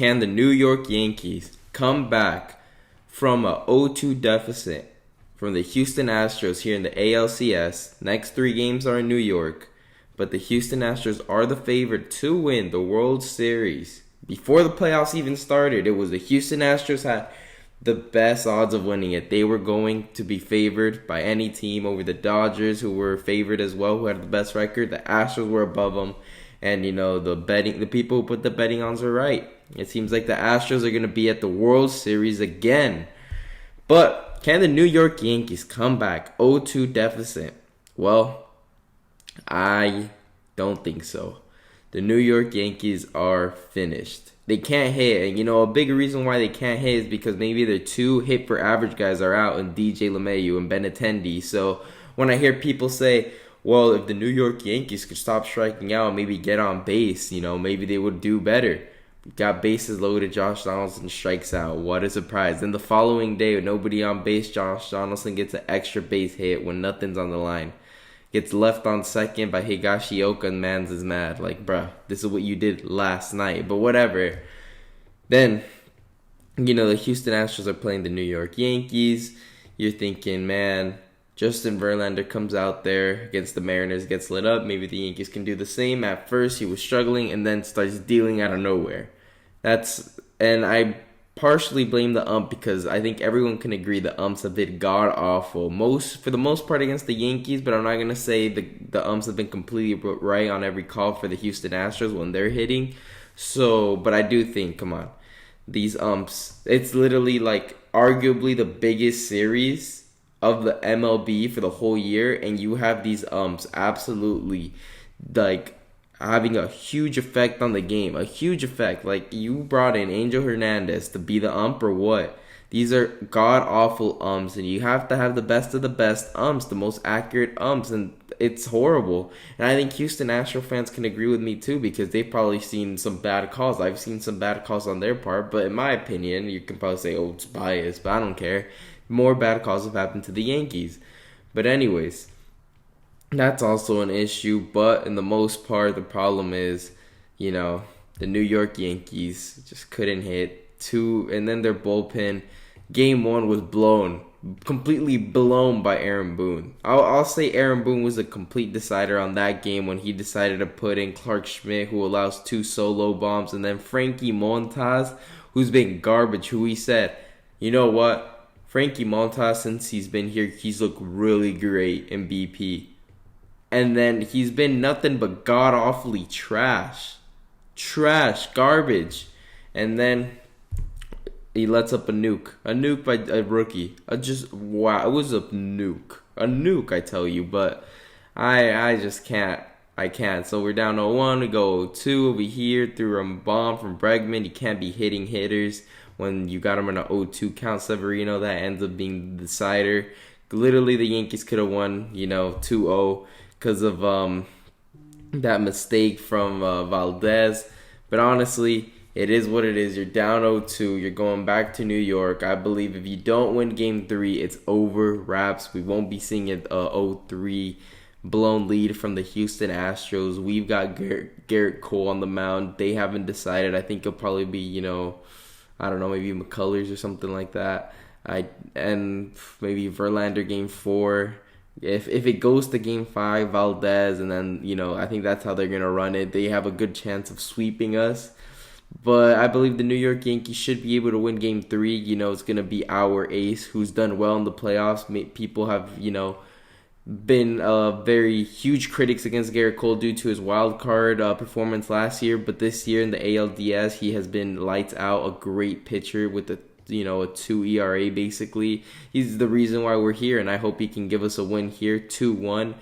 can the New York Yankees come back from a 0-2 deficit from the Houston Astros here in the ALCS? Next 3 games are in New York, but the Houston Astros are the favorite to win the World Series. Before the playoffs even started, it was the Houston Astros had the best odds of winning it. They were going to be favored by any team over the Dodgers, who were favored as well, who had the best record. The Astros were above them. And, the people who put the betting odds are right. It seems like the Astros are going to be at the World Series again. But can the New York Yankees come back 0-2 deficit? Well, I don't think so. The New York Yankees are finished. They can't hit. And, a big reason why they can't hit is because maybe their 2 hit-for-average guys are out, and DJ LeMahieu and Benintendi. So when I hear people say, well, if the New York Yankees could stop striking out and maybe get on base, maybe they would do better. Got bases loaded, Josh Donaldson strikes out. What a surprise. Then the following day, with nobody on base, Josh Donaldson gets an extra base hit when nothing's on the line. Gets left on second by Higashioka, and mans is mad. Like, bruh, this is what you did last night. But whatever. Then, the Houston Astros are playing the New York Yankees. You're thinking, man, Justin Verlander comes out there against the Mariners, gets lit up. Maybe the Yankees can do the same. At first, he was struggling and then starts dealing out of nowhere. And I partially blame the ump because I think everyone can agree the umps have been god-awful. For the most part against the Yankees, but I'm not going to say the umps have been completely right on every call for the Houston Astros when they're hitting. But I do think, come on, these umps, it's literally like arguably the biggest series of the MLB for the whole year, and you have these umps absolutely like having a huge effect on the game. A huge effect. Like, you brought in Angel Hernandez to be the ump or what? These are god-awful umps, and you have to have the best of the best umps, the most accurate umps, and it's horrible. And I think Houston Astros fans can agree with me too, because they've probably seen some bad calls. I've seen some bad calls on their part, but in my opinion, you can probably say, oh, it's biased, but I don't care. More bad calls have happened to the Yankees. But anyways, that's also an issue. But in the most part, the problem is, the New York Yankees just couldn't hit. 2, and then their bullpen, game 1 was completely blown by Aaron Boone. I'll say Aaron Boone was a complete decider on that game when he decided to put in Clark Schmidt, who allows 2 solo bombs, and then Frankie Montas, who's been garbage, who he said, you know what? Frankie Montas, since he's been here, he's looked really great in BP. And then he's been nothing but god-awfully trash. Garbage. And then he lets up a nuke. A nuke by a rookie. Wow, it was a nuke. A nuke, I tell you. But I just can't. I can't. So we're down 0-1. We go 0-2 over here through a bomb from Bregman. You can't be hitting hitters when you got him in an 0-2 count. Severino, that ends up being the decider. Literally, the Yankees could have won, 2-0 because of that mistake from Valdez. But honestly, it is what it is. You're down 0-2. You're going back to New York. I believe if you don't win Game 3, it's over. Wraps. We won't be seeing a 0-3 blown lead from the Houston Astros. We've got Garrett Cole on the mound. They haven't decided. I think it'll probably be, I don't know, maybe McCullers or something like that. And maybe Verlander Game 4. If it goes to Game 5, Valdez, and then, I think that's how they're going to run it. They have a good chance of sweeping us. But I believe the New York Yankees should be able to win Game 3. It's going to be our ace who's done well in the playoffs. People have, been very huge critics against Garrett Cole due to his wild card performance last year. But this year in the ALDS, he has been lights out, a great pitcher with a 2 ERA basically. He's the reason why we're here, and I hope he can give us a win here. 2-1.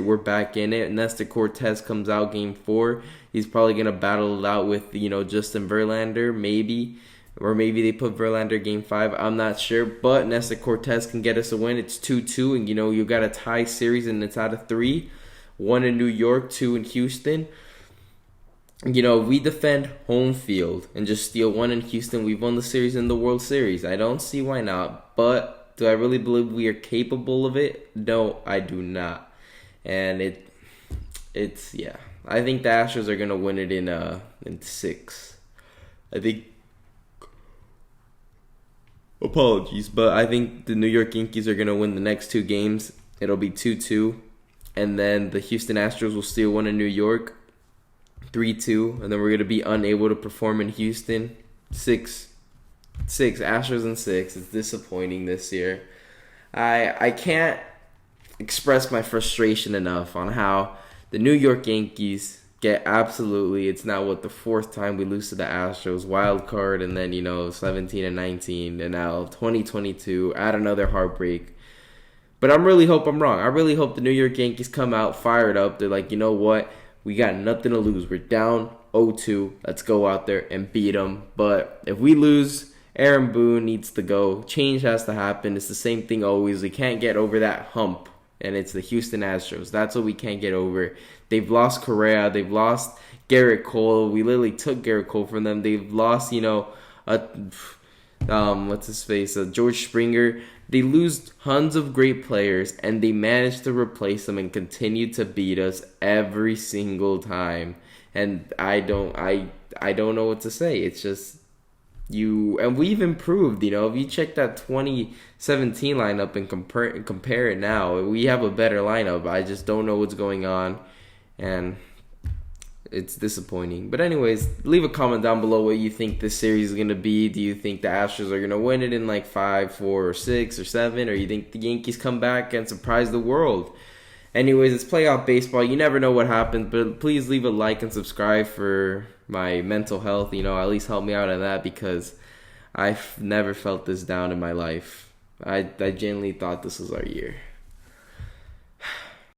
We're back in it. Nestor Cortez comes out Game 4. He's probably going to battle it out with, Justin Verlander, maybe. Or maybe they put Verlander Game 5. I'm not sure. But Nestor Cortez can get us a win. It's 2-2. And, you got a tie series, and it's out of 3. 1 in New York, 2 in Houston. We defend home field and just steal 1 in Houston, we've won the series in the World Series. I don't see why not. But do I really believe we are capable of it? No, I do not. And it's I think the Astros are going to win it in 6. I think apologies, but I think the New York Yankees are going to win the next two games. It'll be 2-2. And then the Houston Astros will steal one in New York, 3-2. And then we're going to be unable to perform in Houston, 6. Astros and 6. It's disappointing this year. I can't express my frustration enough on how the New York Yankees get absolutely, it's now the fourth time we lose to the Astros, wild card, and then 17 and 19, and now 2022, add another heartbreak. But I really hope I'm wrong. I really hope the New York Yankees come out fired up. They're like, you know what, we got nothing to lose. We're down 0-2. Let's go out there and beat them. But if we lose, Aaron Boone needs to go. Change has to happen. It's the same thing always. We can't get over that hump, and it's the Houston Astros. That's what we can't get over. They've lost Correa. They've lost Garrett Cole. We literally took Garrett Cole from them. They've lost, George Springer. They lose tons of great players, and they manage to replace them and continue to beat us every single time. And I don't know what to say. It's just and we've improved. If you check that 2017 lineup and compare it now, we have a better lineup. I just don't know what's going on, and it's disappointing. But anyways, leave a comment down below what you think this series is going to be. Do you think the Astros are going to win it in 5, 4, or 6, or 7? Or you think the Yankees come back and surprise the world? Anyways, it's playoff baseball. You never know what happens. But please leave a like and subscribe for my mental health. At least help me out on that, because I've never felt this down in my life. I genuinely thought this was our year.